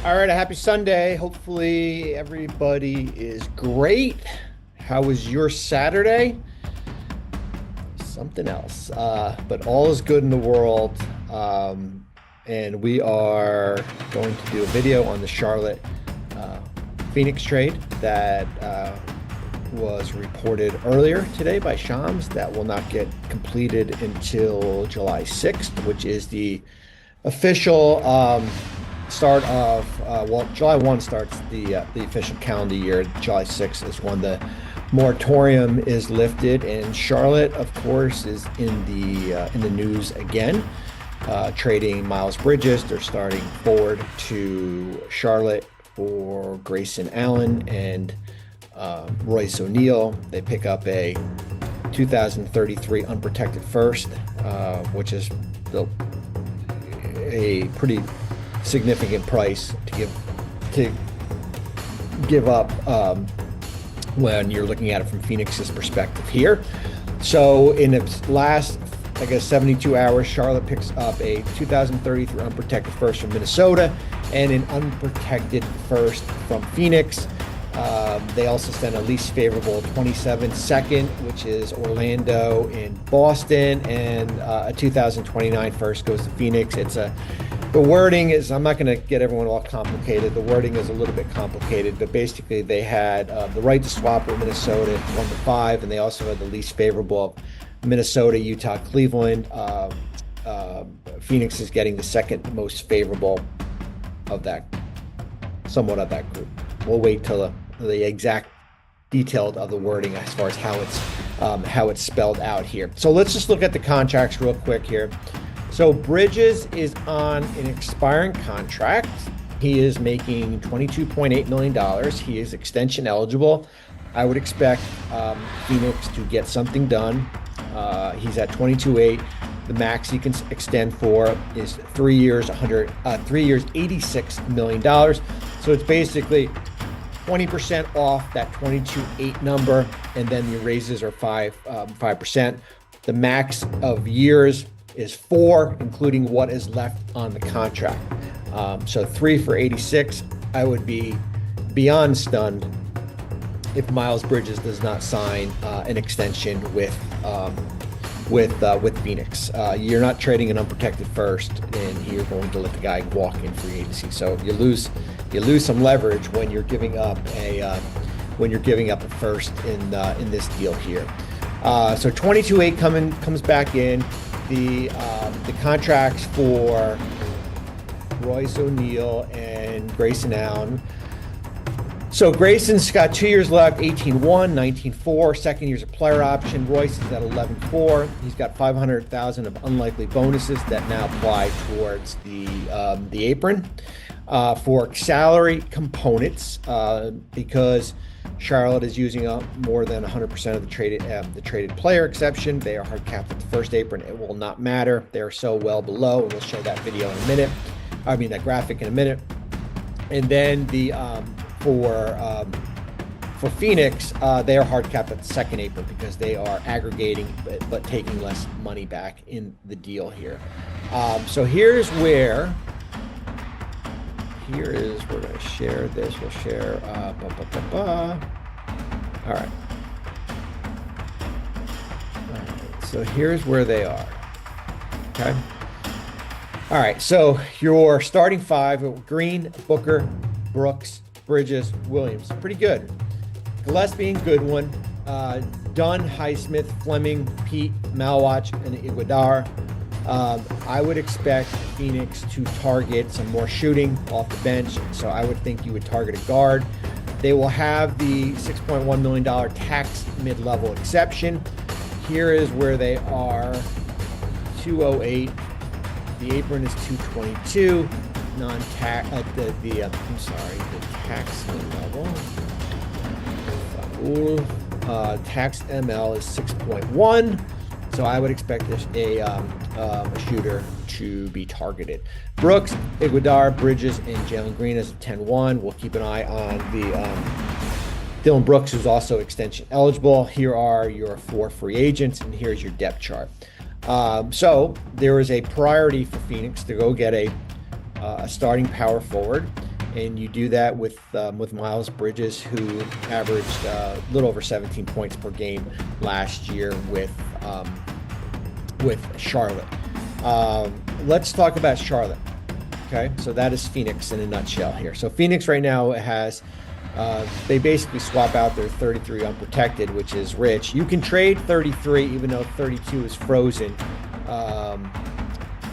All right, a happy Sunday. Hopefully everybody is great. How was your Saturday? Something else. But all is good in the world. And we are going to do a video on the Charlotte uh, Phoenix trade that was reported earlier today by Shams that will not get completed until July 6th, which is the official start of July 1 starts the official calendar year. July 6th is when the moratorium is lifted, and Charlotte, of course, is in the news again, trading Miles Bridges. They're starting forward to Charlotte for Grayson Allen and Royce O'Neal. They pick up a 2033 unprotected first, which is a pretty significant price to give up when you're looking at it from Phoenix's perspective here. So in its last, I guess, 72 hours, Charlotte picks up a 2033 unprotected first from Minnesota and an unprotected first from Phoenix. They also send a least favorable 27 second, which is Orlando and Boston, and a 2029 first goes to Phoenix. The wording is, I'm not going to get everyone all complicated. The wording is a little bit complicated, but basically they had the right to swap with Minnesota 1-5, and they also had the least favorable of Minnesota, Utah, Cleveland. Phoenix is getting the second most favorable of that, somewhat of that group. We'll wait till the exact detail of the wording as far as how it's spelled out here. So let's just look at the contracts real quick here. So Bridges is on an expiring contract. He is making $22.8 million. He is extension eligible. I would expect Phoenix to get something done. He's at 22.8. The max he can extend for is 3 years, $86 million. So it's basically 20% off that 22.8 number, and then the raises are 5%. The max of years is 4, including what is left on the contract. So 3 for 86. I would be beyond stunned if Miles Bridges does not sign an extension with Phoenix. You're not trading an unprotected first, and you're going to let the guy walk in free agency. So you lose some leverage when you're giving up a first in this deal here. So 22.8 comes back in. The contracts for Royce O'Neal and Grayson Allen. So Grayson's got 2 years left, 18-1, 19-4. Second year's a player option. Royce is at 11-4. He's got $500,000 of unlikely bonuses that now apply towards the apron. For salary components, because Charlotte is using up more than 100% of the traded player exception. They are hard capped at the first apron. It will not matter. They're so well below, and we'll show that video in a minute. I mean that graphic in a minute. And then for Phoenix, they are hard capped at the second apron because they are aggregating but taking less money back in the deal here. So here's where. We're going to share this. We'll share. All right. So here's where they are. Okay. All right. So your starting five: Green, Booker, Brooks, Bridges, Williams. Pretty good. Gillespie, good one. Dunn, Highsmith, Fleming, Pete, Malwatch, and Iguodala. I would expect Phoenix to target some more shooting off the bench, so I would think you would target a guard. They will have the $6.1 million tax mid-level exception. Here is where they are: 208. The apron is 222. Non-tax. The tax mid-level. Tax ML is 6.1. So I would expect a shooter to be targeted. Brooks, Iguodala, Bridges, and Jalen Green is a 10-1. We'll keep an eye on the Dylan Brooks, who's also extension eligible. Here are your 4 free agents, and here's your depth chart. So there is a priority for Phoenix to go get a starting power forward. and you do that with Miles Bridges, who averaged a little over 17 points per game last year with Charlotte. Let's talk about Charlotte. Okay, so that is Phoenix in a nutshell here. So Phoenix right now has, they basically swap out their 33 unprotected, which is rich. You can trade 33, even though 32 is frozen,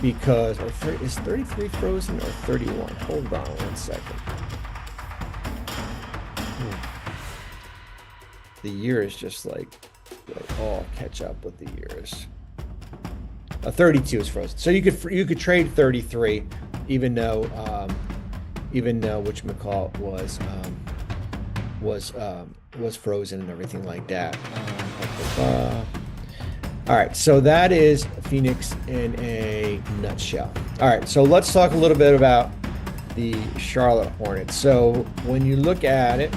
because, is 33 frozen or 31? Hold on 1 second. The year is just like oh, catch up with the years. 32 is frozen, so you could trade 33, even though whatchamacallit was frozen and everything like that. All right, so that is Phoenix in a nutshell. All right, so let's talk a little bit about the Charlotte Hornets. So when you look at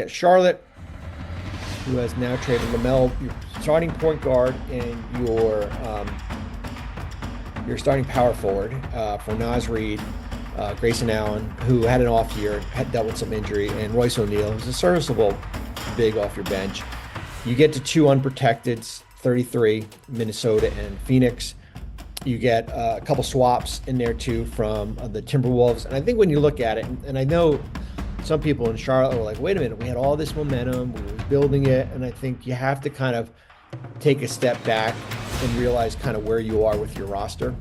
Charlotte, who has now traded LaMelo, your starting point guard, and your starting power forward for Naz Reid, Grayson Allen, who had an off year, had dealt with some injury, and Royce O'Neal, who's a serviceable big off your bench. You get to 2 unprotecteds, 33, Minnesota and Phoenix. You get a couple swaps in there too from the Timberwolves. And I think when you look at it, and I know some people in Charlotte were like, wait a minute, we had all this momentum, we were building it. And I think you have to kind of take a step back and realize kind of where you are with your roster.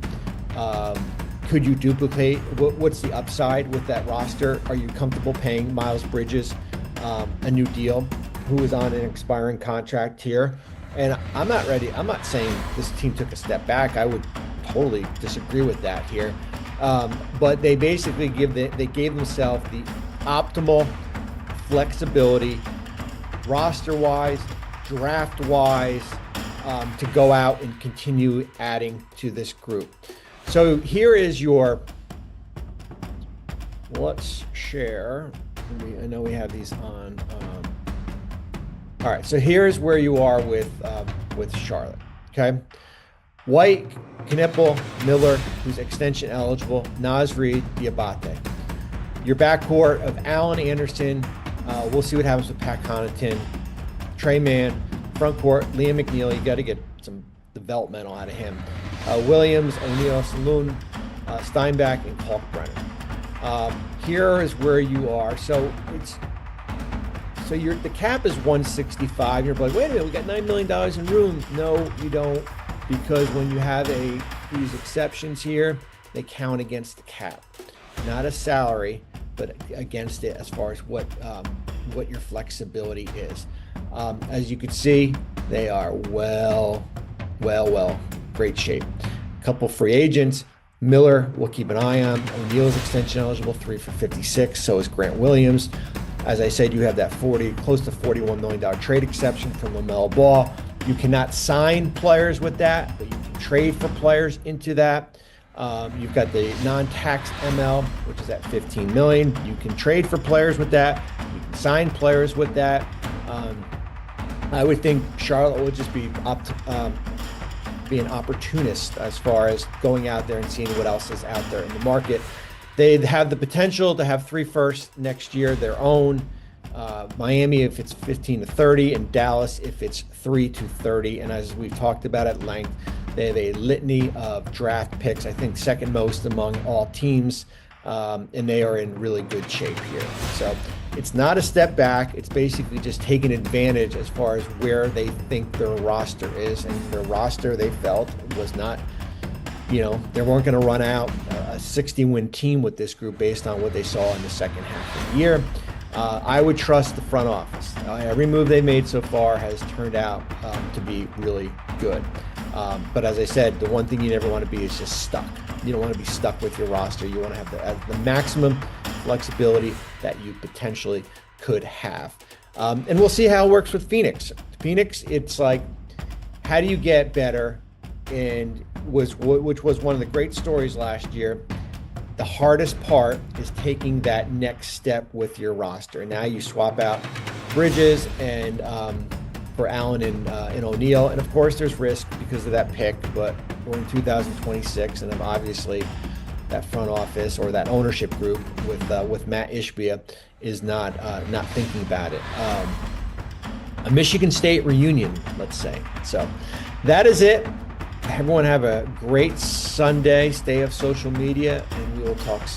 Could you duplicate? What's the upside with that roster? Are you comfortable paying Miles Bridges a new deal, who is on an expiring contract here? And I'm not ready. I'm not saying this team took a step back. I would totally disagree with that here. But they basically gave themselves the optimal flexibility, roster-wise, draft-wise, to go out and continue adding to this group. So here is your, let's share. I know we have these on. All right, so here's where you are with Charlotte, okay? White, Knipple, Miller, who's extension eligible, Naz Reid, Diabate. Your backcourt of Allen, Anderson, we'll see what happens with Pat Connaughton, Trey Mann. Front court, Liam McNeil, you got to get some developmental out of him. Williams, O'Neal, Saloon, Steinbach, and Kalkbrenner. Here is where you are. So the cap is 165. You're like, wait a minute, we got $9 million in room. No, you don't, because when you have these exceptions here, they count against the cap, not a salary, but against it as far as what your flexibility is. As you can see, they are well, great shape. A couple free agents. Miller, we'll keep an eye on. O'Neal's extension eligible, 3 for $56. So is Grant Williams. As I said, you have that close to $41 million trade exception from LaMelo Ball. You cannot sign players with that, but you can trade for players into that. You've got the non-tax ML, which is at $15 million. You can trade for players with that. You can sign players with that. I would think Charlotte would just be an opportunist as far as going out there and seeing what else is out there in the market. They have the potential to have 3 firsts next year, their own. Miami, if it's 15 to 30, and Dallas, if it's 3 to 30. And as we've talked about at length, they have a litany of draft picks, I think second most among all teams, and they are in really good shape here. So it's not a step back. It's basically just taking advantage as far as where they think their roster is. And their roster, they felt, was not, they weren't going to run out a 60-win team with this group based on what they saw in the second half of the year. I would trust the front office. Every move they made so far has turned out to be really good. But as I said, the one thing you never want to be is just stuck. You don't want to be stuck with your roster. You want to have the maximum flexibility that you potentially could have. And we'll see how it works with Phoenix. Phoenix, it's like, how do you get better? And which was one of the great stories last year. The hardest part is taking that next step with your roster. Now you swap out Bridges and for Allen and O'Neal, and of course there's risk because of that pick. But we're in 2026, and obviously that front office or that ownership group with Matt Ishbia is not thinking about it. A Michigan State reunion, let's say. So that is it. Everyone have a great Sunday. Stay off social media, and we will talk soon.